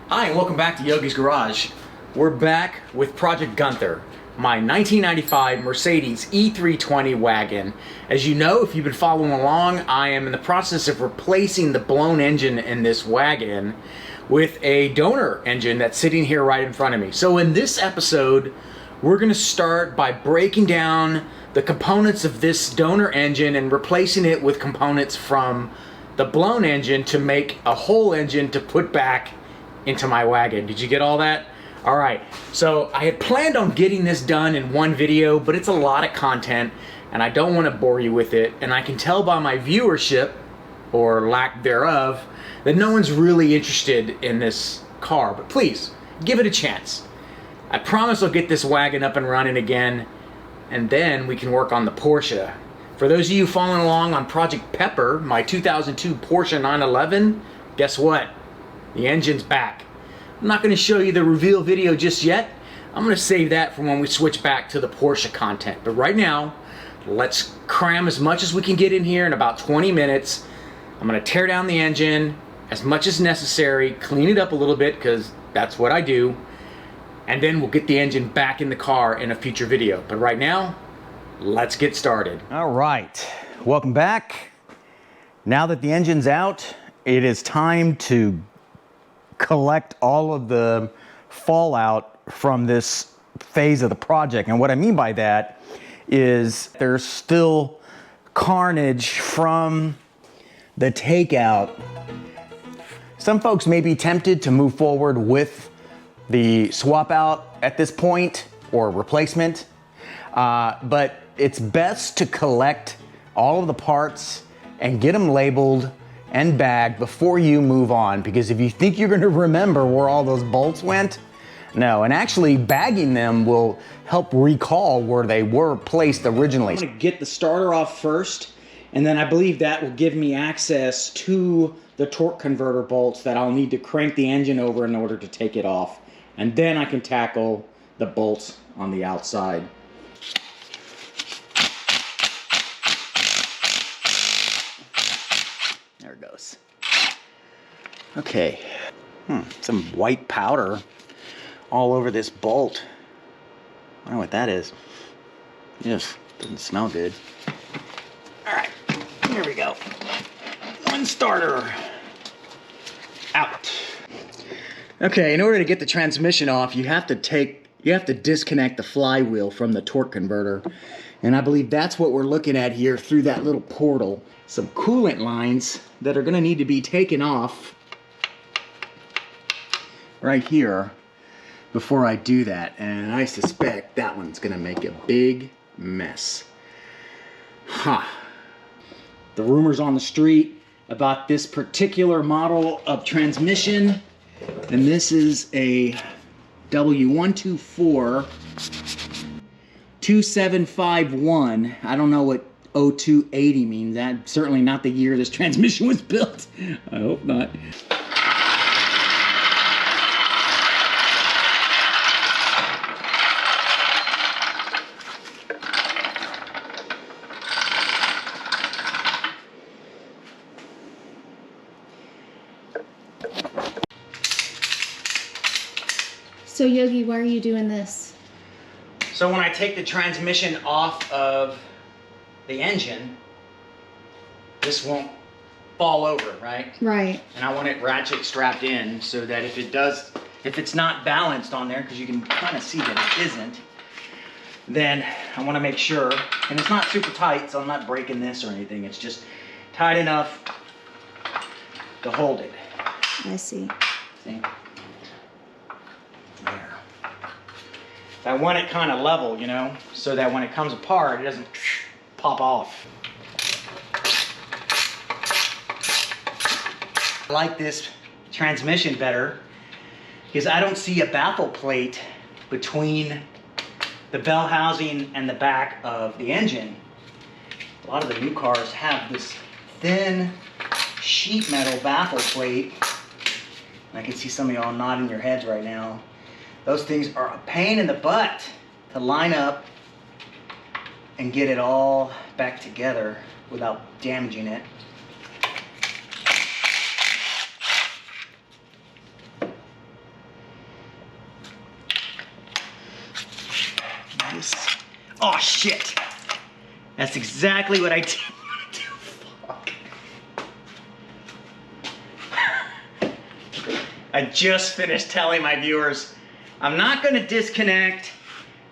Hi, and welcome back to Yogi's Garage. We're back with Project Gunther, my 1995 Mercedes E320 wagon. As you know, if you've been following along, I am in the process of replacing the blown engine in this wagon with a donor engine that's sitting here right in front of me. So in this episode, we're going to start by breaking down the components of this donor engine and replacing it with components from the blown engine to make a whole engine to put back into my wagon. Did you get all that? All right, so I had planned on getting this done in one video, but it's a lot of content and I don't want to bore you with it. And I can tell by my viewership, or lack thereof, that no one's really interested in this car, but please, give it a chance. I promise I'll get this wagon up and running again, and then we can work on the Porsche. For those of you following along on Project Pepper, my 2002 Porsche 911, guess what? The engine's back. I'm not going to show you the reveal video just yet. I'm going to save that for when we switch back to the Porsche content. But right now, let's cram as much as we can get in here in about 20 minutes. I'm going to tear down the engine as much as necessary, clean it up a little bit because that's what I do, and then we'll get the engine back in the car in a future video. But right now, let's get started. All right, welcome back. Now that the engine's out, it is time to collect all of the fallout from this phase of the project. And what I mean by that is there's still carnage from the takeout. Some folks may be tempted to move forward with the swap out at this point or replacement, but it's best to collect all of the parts and get them labeled and bagged before you move on, because if you think you're going to remember where all those bolts went, no. And actually bagging them will help recall where they were placed originally. I'm going to get the starter off first, and then I believe that will give me access to the torque converter bolts that I'll need to crank the engine over in order to take it off, and then I can tackle the bolts on the outside. There it goes. Okay. Some white powder all over this bolt. I don't know what that is. Yes, doesn't smell good. All right, here we go. One starter out. Okay, in order to get the transmission off, you have to disconnect the flywheel from the torque converter. And I believe that's what we're looking at here through that little portal. Some coolant lines that are going to need to be taken off right here before I do that. And I suspect that one's going to make a big mess. The rumors on the street about this particular model of transmission, and this is a W124 2751. I don't know what 0280 means. That's certainly not the year this transmission was built. I hope not. So Yogi, why are you doing this? So when I take the transmission off of the engine, this won't fall over, right? Right. And I want it ratchet strapped in so that if it's not balanced on there, because you can kind of see that it isn't, then I want to make sure, and it's not super tight, so I'm not breaking this or anything, it's just tight enough to hold it. I see. See? There. I want it kind of level, you know, so that when it comes apart, it doesn't pop off. I like this transmission better because I don't see a baffle plate between the bell housing and the back of the engine. A lot of the new cars have this thin sheet metal baffle plate. And I can see some of y'all nodding your heads right now. Those things are a pain in the butt to line up and get it all back together without damaging it. Oh shit! That's exactly what I did. Fuck. I just finished telling my viewers I'm not going to disconnect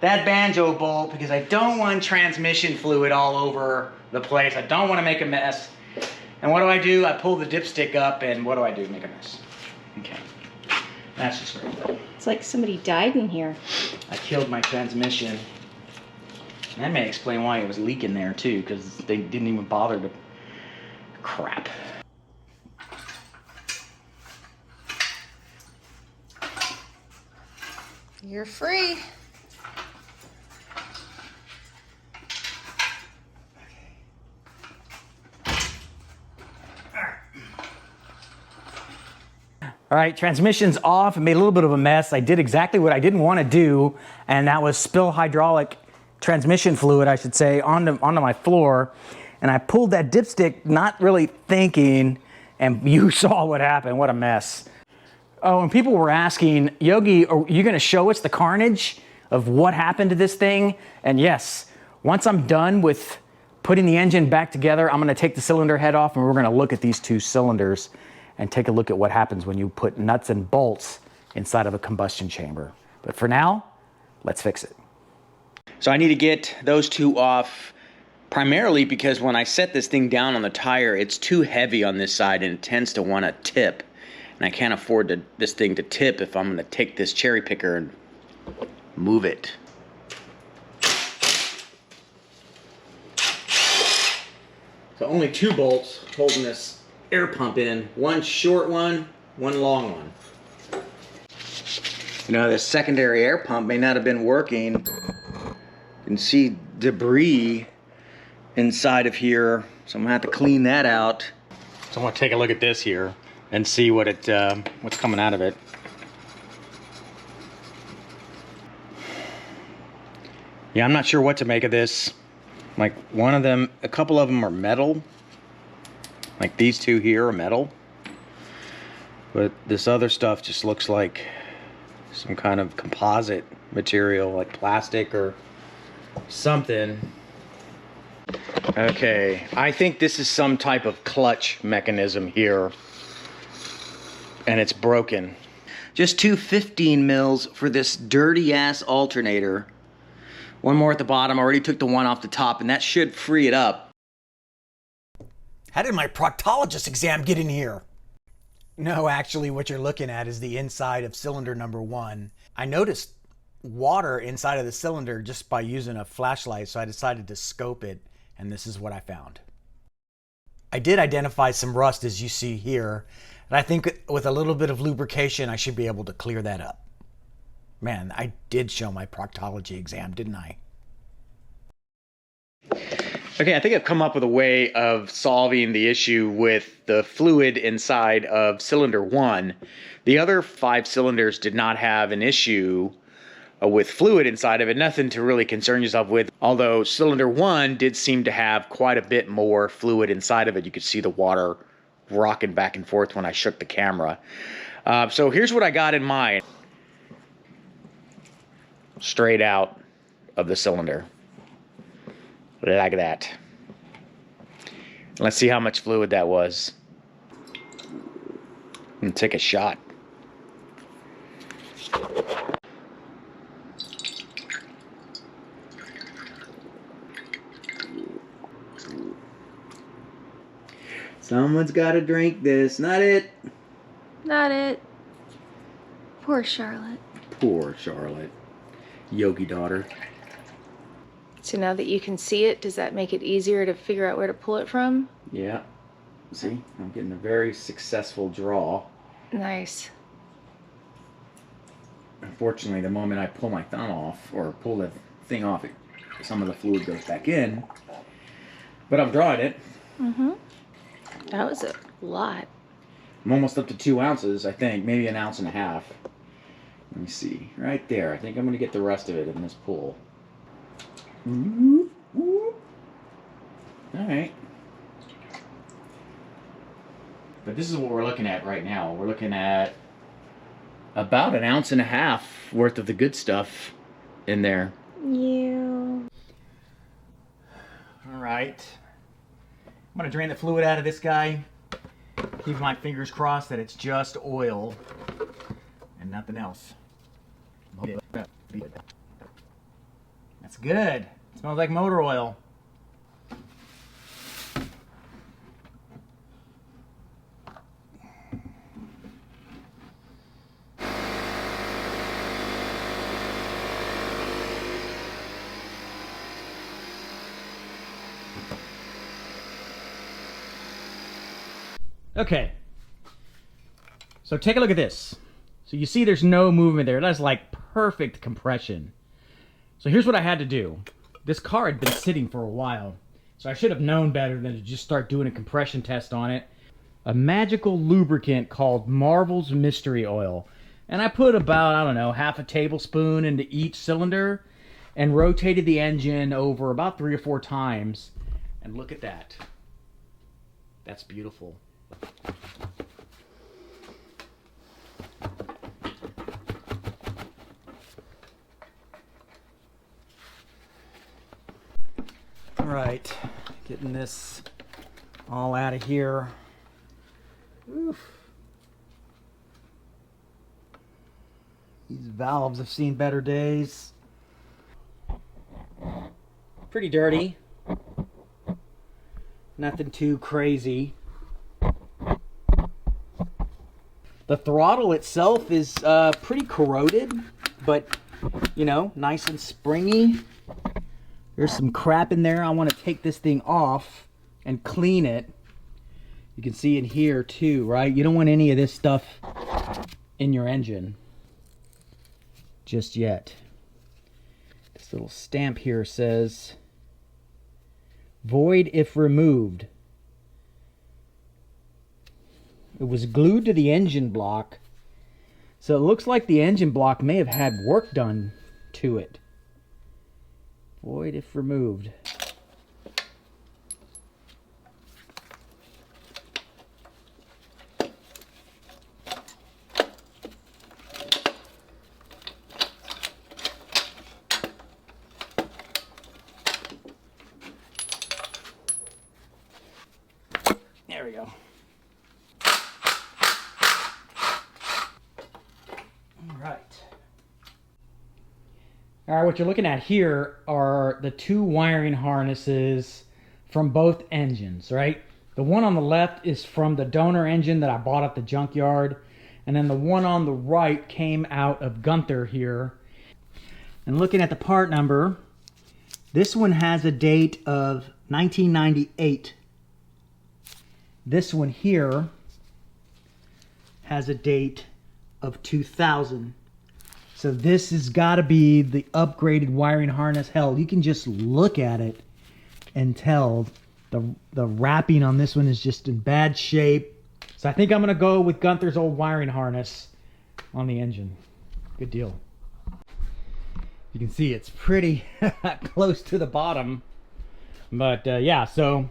that banjo bolt because I don't want transmission fluid all over the place. I don't want to make a mess. And what do? I pull the dipstick up and what do? Make a mess. Okay. That's just right. It's like somebody died in here. I killed my transmission. That may explain why it was leaking there too, because they didn't even bother to... Crap. You're free. All right, transmission's off. I made a little bit of a mess. I did exactly what I didn't want to do, and that was spill hydraulic transmission fluid, I should say, onto my floor. And I pulled that dipstick, not really thinking, and you saw what happened. What a mess. Oh, and people were asking, Yogi, are you going to show us the carnage of what happened to this thing? And yes, once I'm done with putting the engine back together, I'm going to take the cylinder head off, and we're going to look at these two cylinders and take a look at what happens when you put nuts and bolts inside of a combustion chamber. But for now, let's fix it. So I need to get those two off, primarily because when I set this thing down on the tire, it's too heavy on this side and it tends to want to tip. And I can't afford this thing to tip if I'm going to take this cherry picker and move it. So only two bolts holding this air pump in. One short one, one long one. You know, this secondary air pump may not have been working. You can see debris inside of here, so I'm gonna have to clean that out. So I'm gonna take a look at this here and see what what's coming out of it. Yeah, I'm not sure what to make of this. Like a couple of them are metal. Like these two here are metal. But this other stuff just looks like some kind of composite material, like plastic or something. Okay, I think this is some type of clutch mechanism here. And it's broken. Just two 15 mils for this dirty ass alternator. One more at the bottom. I already took the one off the top, and that should free it up. How did my proctologist exam get in here? No, actually what you're looking at is the inside of cylinder number 1. I noticed water inside of the cylinder just by using a flashlight, so I decided to scope it, and this is what I found. I did identify some rust, as you see here, and I think with a little bit of lubrication I should be able to clear that up. Man, I did show my proctology exam, didn't I? Okay, I think I've come up with a way of solving the issue with the fluid inside of cylinder 1. The other 5 cylinders did not have an issue with fluid inside of it, nothing to really concern yourself with, although cylinder 1 did seem to have quite a bit more fluid inside of it. You could see the water rocking back and forth when I shook the camera. So here's what I got in mind. Straight out of the cylinder. Like that. Let's see how much fluid that was. And take a shot. Someone's got to drink this. Not it. Not it. Poor Charlotte. Poor Charlotte. Yogi daughter. So now that you can see it, does that make it easier to figure out where to pull it from? Yeah. See, I'm getting a very successful draw. Nice. Unfortunately, the moment I pull my thumb off, or pull the thing off, some of the fluid goes back in. But I'm drawing it. Mm-hmm. That was a lot. I'm almost up to 2 ounces, I think. Maybe 1.5 ounces. Let me see. Right there. I think I'm going to get the rest of it in this pool. Alright. But this is what we're looking at right now. We're looking at about 1.5 ounces worth of the good stuff in there. You. All right. I'm gonna drain the fluid out of this guy. Keep my fingers crossed that it's just oil and nothing else. That's good. It smells like motor oil. Okay, so take a look at this. So you see there's no movement there. That's like perfect compression. So here's what I had to do. This car had been sitting for a while, so I should have known better than to just start doing a compression test on it. A magical lubricant called Marvel's Mystery Oil. And I put about, I don't know, half a tablespoon into each cylinder and rotated the engine over about 3 or 4 times. And look at that. That's beautiful. All right, getting this all out of here. Oof. These valves have seen better days. Pretty dirty. Nothing too crazy. The throttle itself is pretty corroded, but you know, nice and springy. There's some crap in there. I want to take this thing off and clean it. You can see in here too, right? You don't want any of this stuff in your engine just yet. This little stamp here says, void if removed. It was glued to the engine block, so it looks like the engine block may have had work done to it. Void if removed. There we go. All right, what you're looking at here are the 2 wiring harnesses from both engines, right? The one on the left is from the donor engine that I bought at the junkyard, and then the one on the right came out of Gunther here. And looking at the part number, this one has a date of 1998. This one here has a date of 2000. So this has got to be the upgraded wiring harness. Hell, you can just look at it and tell the wrapping on this one is just in bad shape. So I think I'm going to go with Gunther's old wiring harness on the engine. Good deal. You can see it's pretty close to the bottom. But yeah, so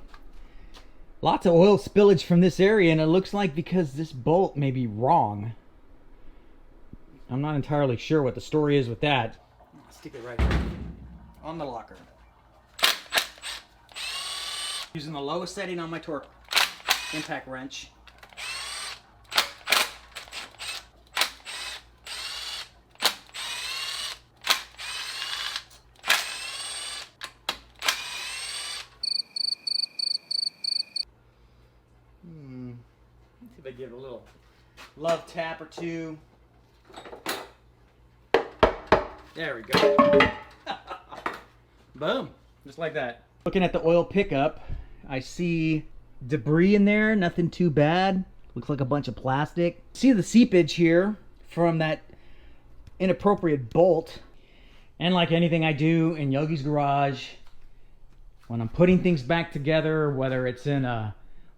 lots of oil spillage from this area, and it looks like because this bolt may be wrong. I'm not entirely sure what the story is with that. I'll stick it right here on the locker. Using the lowest setting on my torque impact wrench. Let's see if I give it a little love tap or two. There we go. Boom. Just like that. Looking at the oil pickup, I see debris in there. Nothing too bad. Looks like a bunch of plastic. See the seepage here from that inappropriate bolt. And like anything I do in Yogi's garage, when I'm putting things back together, whether it's in a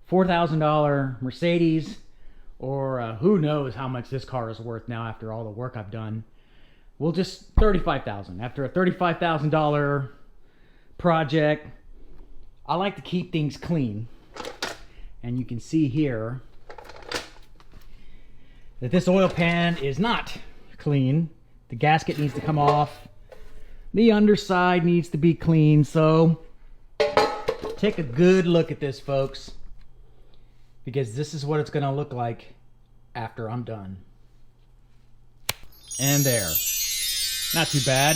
$4,000 Mercedes or who knows how much this car is worth now after all the work I've done. We'll just $35,000. After a $35,000 project, I like to keep things clean. And you can see here that this oil pan is not clean. The gasket needs to come off. The underside needs to be clean, so take a good look at this, folks, because this is what it's going to look like after I'm done. And there. Not too bad.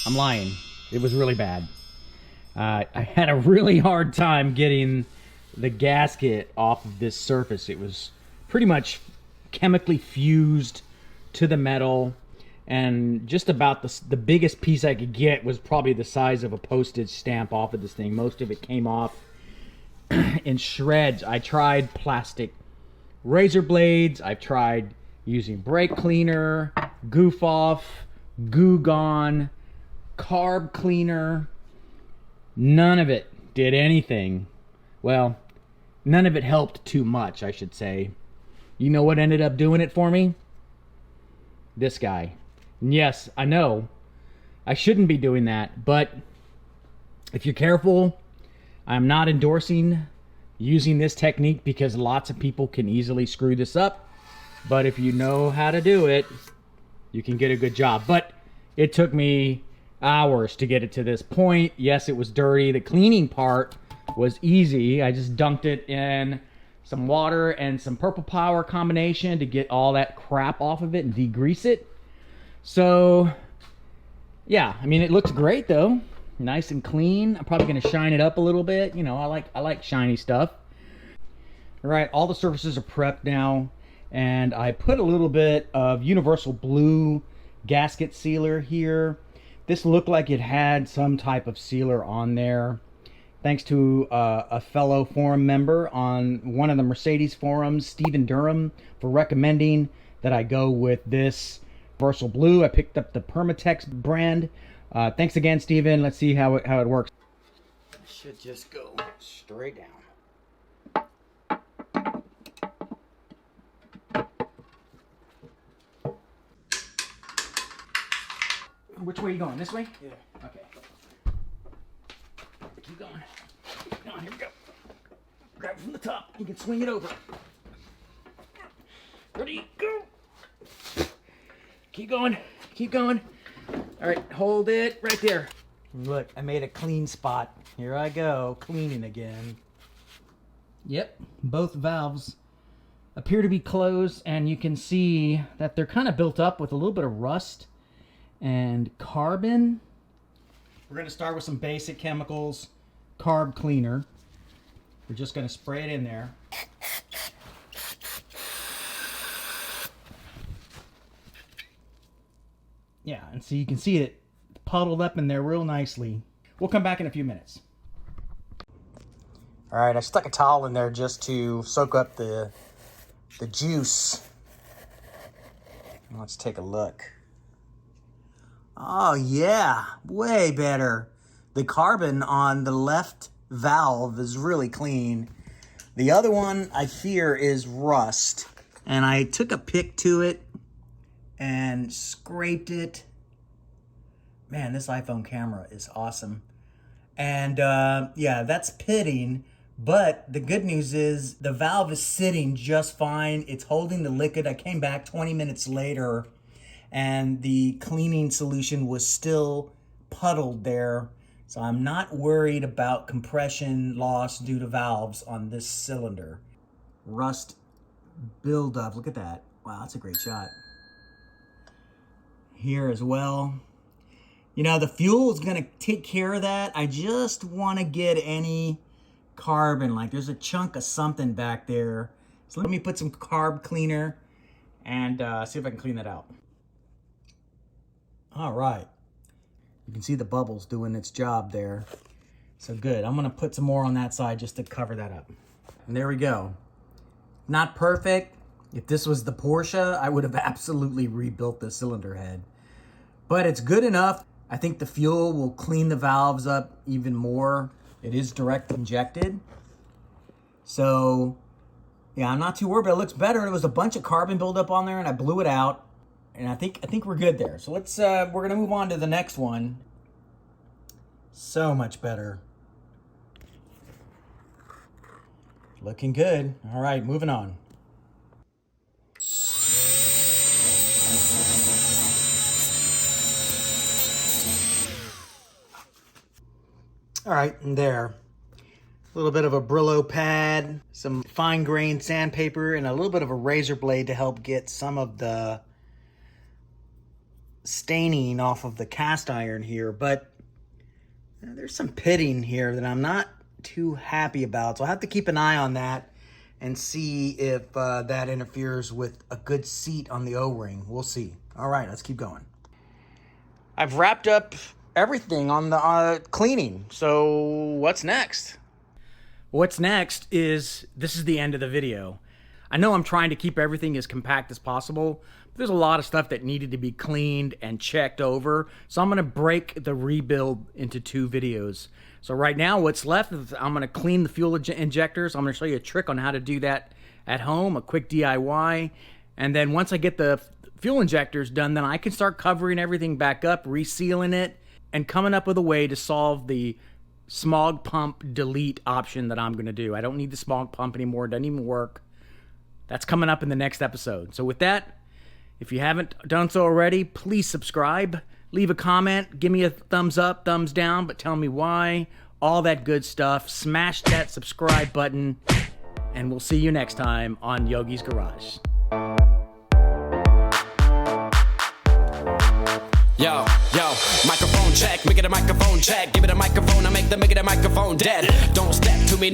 I'm lying. It was really bad. I had a really hard time getting the gasket off of this surface. It was pretty much chemically fused to the metal, and just about the biggest piece I could get was probably the size of a postage stamp off of this thing. Most of it came off in shreds. I tried plastic razor blades. I've tried using brake cleaner, goof off, Goo Gone, carb cleaner. None of it did anything. Well, none of it helped too much, I should say. You know what ended up doing it for me? This guy. And yes, I know I shouldn't be doing that, but if you're careful, I'm not endorsing using this technique because lots of people can easily screw this up. But if you know how to do it, you can get a good job. But it took me hours to get it to this point. Yes, it was dirty. The cleaning part was easy. I just dunked it in some water and some Purple Power combination to get all that crap off of it and degrease it. So yeah, I mean, it looks great though. Nice and clean. I'm probably going to shine it up a little bit. You know, I like shiny stuff. All right, all the surfaces are prepped now, and I put a little bit of universal blue gasket sealer here. This looked like it had some type of sealer on there. Thanks to a fellow forum member on one of the Mercedes forums, Stephen Durham, for recommending that I go with this universal blue. I picked up the Permatex brand. Thanks again, Stephen. Let's see how it works. It should just go straight down. Which way are you going? This way? Yeah. Okay. Keep going. Come on, here we go. Grab it from the top. You can swing it over. Ready? Go. Keep going. Keep going. All right, hold it right there. Look, I made a clean spot. Here I go, cleaning again. Yep, both valves appear to be closed, and you can see that they're kind of built up with a little bit of rust and carbon. We're going to start with some basic chemicals, carb cleaner. We're just going to spray it in there. Yeah, and so you can see it puddled up in there real nicely. We'll come back in a few minutes. All right, I stuck a towel in there just to soak up the juice. Let's take a look. Oh yeah, way better. The carbon on the left valve is really clean. The other one, I fear, is rust. And I took a pick to it and scraped it. Man, this iPhone camera is awesome. And yeah, that's pitting. But the good news is the valve is sitting just fine. It's holding the liquid. I came back 20 minutes later and the cleaning solution was still puddled there. So I'm not worried about compression loss due to valves on this cylinder. Rust buildup, look at that. Wow, that's a great shot. Here as well. You know, the fuel is gonna take care of that. I just wanna get any carbon, like there's a chunk of something back there. So let me put some carb cleaner and see if I can clean that out. All right, you can see the bubbles doing its job there. So good, I'm gonna put some more on that side just to cover that up. And there we go. Not perfect. If this was the Porsche, I would have absolutely rebuilt the cylinder head. But it's good enough. I think the fuel will clean the valves up even more. It is direct injected. So, yeah, I'm not too worried, but it looks better. There was a bunch of carbon buildup on there, and I blew it out. And I think we're good there. So let's we're gonna move on to the next one. So much better. Looking good. All right, moving on. All right, and there. A little bit of a Brillo pad, some fine grained sandpaper, and a little bit of a razor blade to help get some of the staining off of the cast iron here. But there's some pitting here that I'm not too happy about. So I'll have to keep an eye on that and see if that interferes with a good seat on the O-ring. We'll see. All right, let's keep going. I've wrapped up everything on the cleaning. So what's next? What's next is, this is the end of the video. I know I'm trying to keep everything as compact as possible, but there's a lot of stuff that needed to be cleaned and checked over. So I'm gonna break the rebuild into 2 videos. So right now what's left is I'm gonna clean the fuel injectors. I'm gonna show you a trick on how to do that at home, a quick DIY. And then once I get the fuel injectors done, then I can start covering everything back up, resealing it, and coming up with a way to solve the smog pump delete option that I'm going to do. I don't need the smog pump anymore. It doesn't even work. That's coming up in the next episode. So with that, if you haven't done so already, please subscribe, leave a comment, give me a thumbs up, thumbs down, but tell me why, all that good stuff. Smash that subscribe button, and we'll see you next time on Yogi's Garage. Yo, microphone check, make it a microphone check. Give it a microphone, I make it a microphone dead. Don't step to me, new